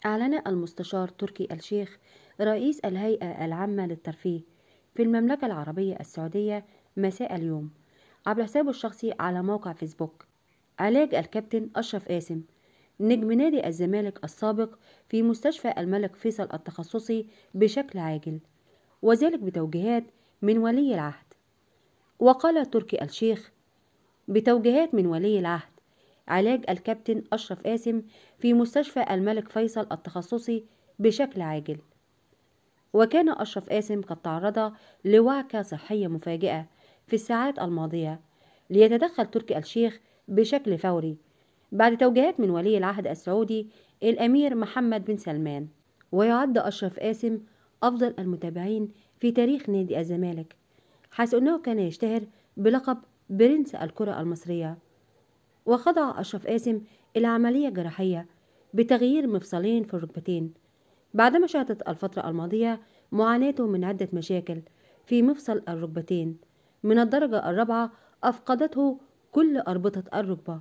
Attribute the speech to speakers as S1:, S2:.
S1: أعلن المستشار تركي الشيخ رئيس الهيئة العامة للترفيه في المملكة العربية السعودية مساء اليوم عبر حسابه الشخصي على موقع فيسبوك علاج الكابتن أشرف قاسم نجم نادي الزمالك السابق في مستشفى الملك فيصل التخصصي بشكل عاجل، وذلك بتوجيهات من ولي العهد. وقال تركي الشيخ: بتوجيهات من ولي العهد، علاج الكابتن أشرف قاسم في مستشفى الملك فيصل التخصصي بشكل عاجل. وكان أشرف قاسم قد تعرض لوعكة صحية مفاجئة في الساعات الماضية، ليتدخل تركي الشيخ بشكل فوري بعد توجيهات من ولي العهد السعودي الأمير محمد بن سلمان. ويعد أشرف قاسم أفضل المتابعين في تاريخ نادي الزمالك، حيث أنه كان يشتهر بلقب برنس الكرة المصرية. وخضع أشرف قاسم إلى عملية جراحية بتغيير مفصلين في الركبتين، بعدما شهدت الفترة الماضية معاناته من عدة مشاكل في مفصل الركبتين من الدرجة الرابعة أفقدته كل أربطة الركبة.